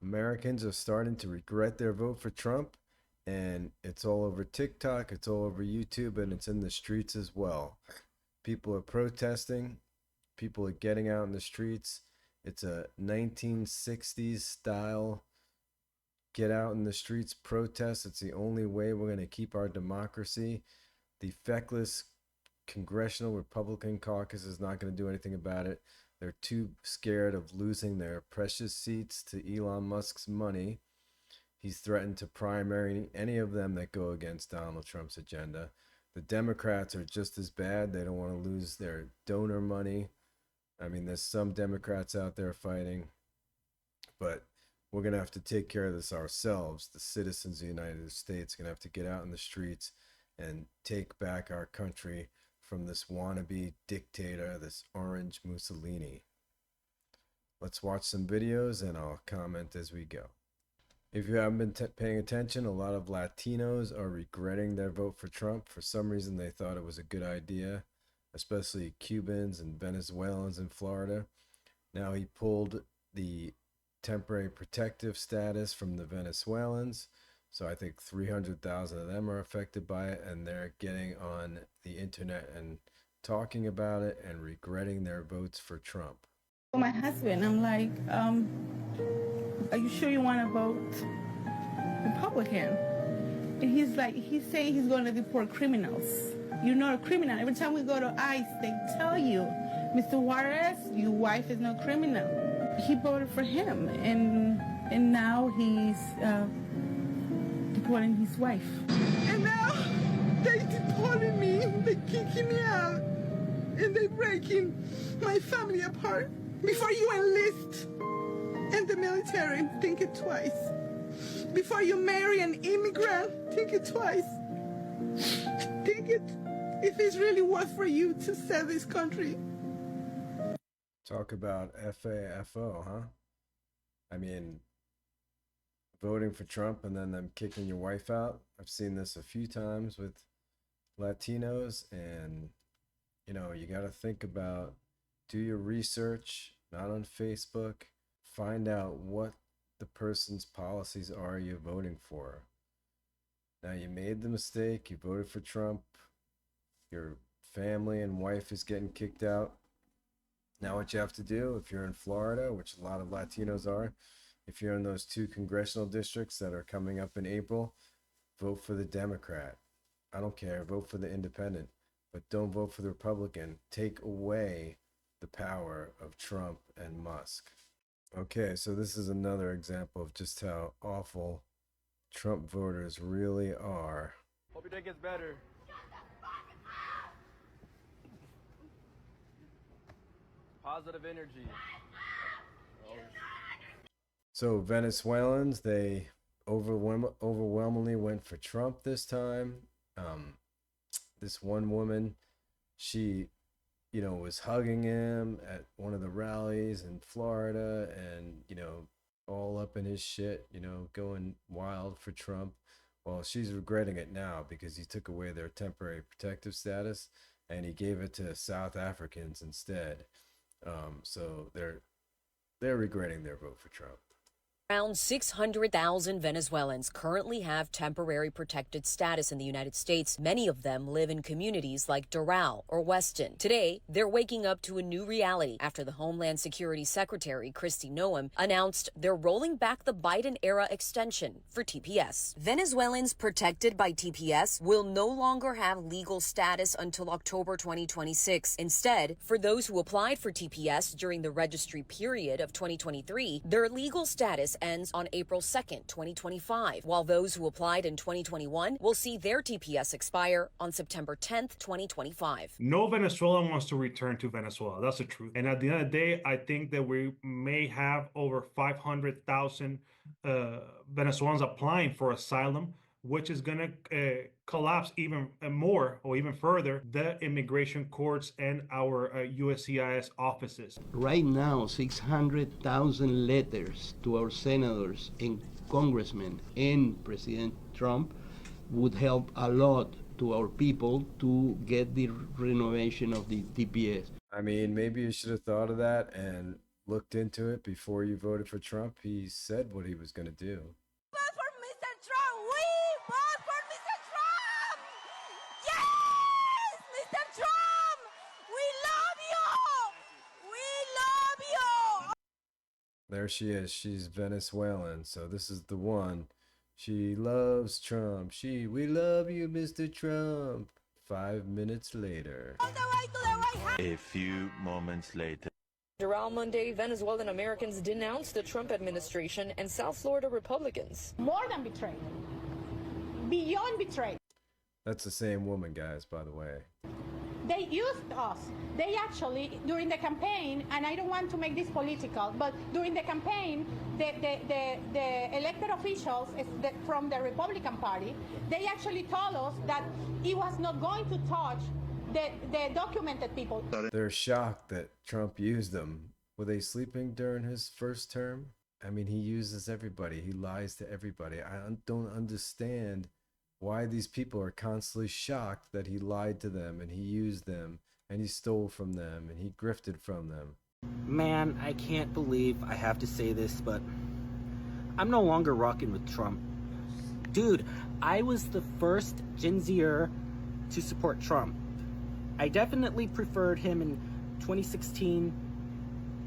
Americans are starting to regret their vote for Trump, and it's all over TikTok, it's all over YouTube, and it's in the streets as well. People are protesting, people are getting out in the streets. It's a 1960s style get out in the streets protest. It's the only way we're going to keep our democracy. The feckless Congressional Republican caucus is not going to do anything about it. They're too scared of losing their precious seats to Elon Musk's money. He's threatened to primary any of them that go against Donald Trump's agenda. The Democrats are just as bad. They don't want to lose their donor money. I mean, there's some Democrats out there fighting, but we're going to have to take care of this ourselves. The citizens of the United States are going to have to get out in the streets and take back our country from this wannabe dictator, this orange Mussolini. Let's watch some videos and I'll comment as we go. If you haven't been paying attention, a lot of Latinos are regretting their vote for Trump. For some reason, they thought it was a good idea, especially Cubans and Venezuelans in Florida. Now he pulled the temporary protective status from the Venezuelans. So I think 300,000 of them are affected by it, and they're getting on the internet and talking about it and regretting their votes for Trump. My husband, I'm like, are you sure you want to vote Republican? And he's like, he's saying he's going to deport criminals. You're not a criminal. Every time we go to ICE, they tell you, Mr. Juarez, your wife is no criminal. He voted for him, and now he's deporting his wife. And now they deported me, they kicking me out, and they breaking my family apart. Before you enlist in the military, think it twice. Before you marry an immigrant, think it twice. Think it if it's really worth for you to sell this country. Talk about FAFO, huh? I mean, voting for Trump and then them kicking your wife out. I've seen this a few times with Latinos, and you know, you got to think about, do your research, not on Facebook. Find out what the person's policies are you're voting for. Now, you made the mistake, you voted for Trump, your family and wife is getting kicked out. Now what you have to do, if you're in Florida, which a lot of Latinos are, if you're in those 2 congressional districts that are coming up in April, vote for the Democrat. I don't care, vote for the independent, but don't vote for the Republican. Take away the power of Trump and Musk. Okay, so this is another example of just how awful Trump voters really are. Hope your day gets better. Positive energy. So Venezuelans, they overwhelmingly went for Trump this time. This one woman, she, you know, was hugging him at one of the rallies in Florida and, you know, all up in his shit, you know, going wild for Trump. Well, she's regretting it now because he took away their temporary protective status and he gave it to South Africans instead. So they're regretting their vote for Trump. Around 600,000 Venezuelans currently have temporary protected status in the United States. Many of them live in communities like Doral or Weston. Today, they're waking up to a new reality after the Homeland Security Secretary, Kristi Noem, announced they're rolling back the Biden-era extension for TPS. Venezuelans protected by TPS will no longer have legal status until October 2026. Instead, for those who applied for TPS during the registry period of 2023, their legal status ends on April 2nd, 2025, while those who applied in 2021 will see their TPS expire on September 10th, 2025. No Venezuelan wants to return to Venezuela. That's the truth. And at the end of the day, I think that we may have over 500,000 Venezuelans applying for asylum, which is going to collapse even more or even further the immigration courts and our USCIS offices. Right now, 600,000 letters to our senators and congressmen and President Trump would help a lot to our people to get the renovation of the TPS. I mean, maybe you should have thought of that and looked into it before you voted for Trump, he said what he was going to do. Vote for Mr. Trump! We vote for Mr. Trump! Yes! Mr. Trump! We love you! We love you! There she is. She's Venezuelan, so this is the one. She loves Trump. We love you, Mr. Trump. 5 minutes later. All the way to the White House! A few moments later. Around Monday, Venezuelan Americans denounced the Trump administration and South Florida Republicans. More than betrayed. Beyond betrayed. That's the same woman, guys, by the way. They used us. They actually, during the campaign, and I don't want to make this political, but during the campaign, the elected officials from the Republican Party, they actually told us that he was not going to touch the documented people. They're shocked that Trump used them. Were they sleeping during his first term? I mean, he uses everybody. He lies to everybody. I don't understand why these people are constantly shocked that he lied to them and he used them and he stole from them and he grifted from them. Man, I can't believe I have to say this, but I'm no longer rocking with Trump. Dude, I was the first Gen Zer to support Trump. I definitely preferred him in 2016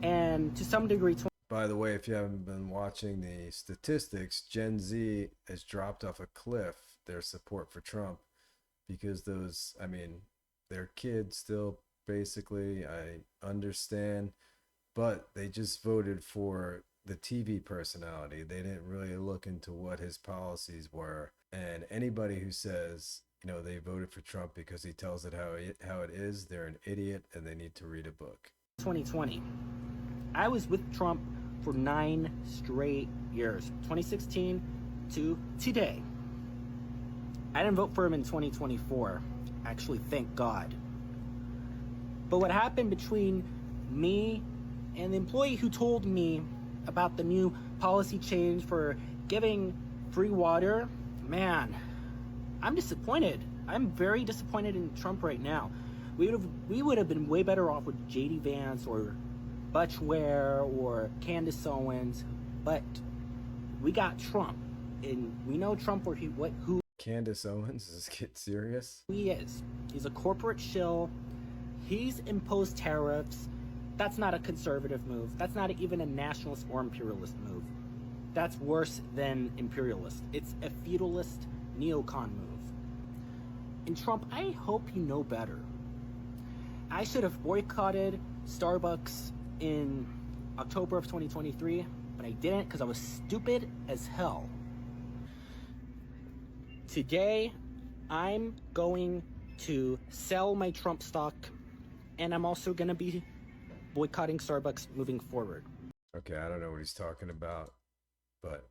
and to some degree. By the way, if you haven't been watching the statistics, Gen Z has dropped off a cliff their support for Trump because they're kids still, basically. I understand, but they just voted for the TV personality. They didn't really look into what his policies were. And anybody who says, they voted for Trump because he tells it how it is, they're an idiot and they need to read a book. 2020. I was with Trump for 9 straight years, 2016 to today. I didn't vote for him in 2024, actually, thank God. But what happened between me and the employee who told me about the new policy change for giving free water, man, I'm disappointed. I'm very disappointed in Trump right now. We would have been way better off with JD Vance or Butch Ware or Candace Owens, but we got Trump, and we know Trump who Candace Owens? Is this kid serious? he is. He's a corporate shill. He's imposed tariffs. That's not a conservative move. That's not even a nationalist or imperialist move. That's worse than imperialist. It's a feudalist neocon move. And Trump, I hope you know better. I should have boycotted Starbucks in October of 2023, but I didn't because I was stupid as hell. Today, I'm going to sell my Trump stock, and I'm also going to be boycotting Starbucks moving forward. Okay, I don't know what he's talking about, but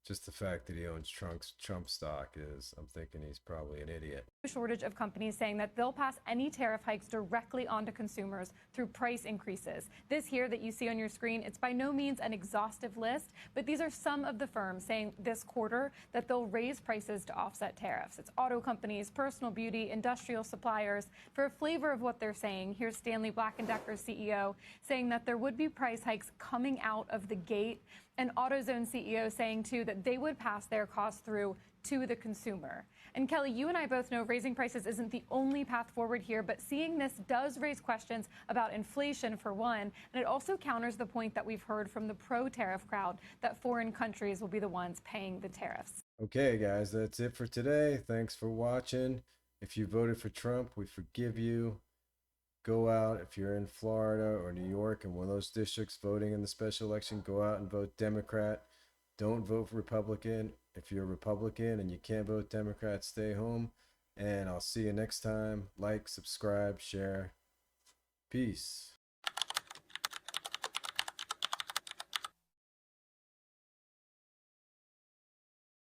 just the fact that he owns Trump stock I'm thinking he's probably an idiot. A shortage of companies saying that they'll pass any tariff hikes directly onto consumers through price increases. This here that you see on your screen, it's by no means an exhaustive list, but these are some of the firms saying this quarter that they'll raise prices to offset tariffs. It's auto companies, personal beauty, industrial suppliers. For a flavor of what they're saying, here's Stanley Black & Decker's CEO saying that there would be price hikes coming out of the gate, and AutoZone CEO saying, too, that they would pass their costs through to the consumer. And Kelly, you and I both know raising prices isn't the only path forward here, but seeing this does raise questions about inflation, for one, and it also counters the point that we've heard from the pro-tariff crowd that foreign countries will be the ones paying the tariffs. Okay, guys, that's it for today. Thanks for watching. If you voted for Trump, we forgive you. Go out, if you're in Florida or New York and one of those districts voting in the special election, go out and vote Democrat. Don't vote for Republican. If you're a Republican and you can't vote Democrat, stay home. And I'll see you next time. Like, subscribe, share. Peace.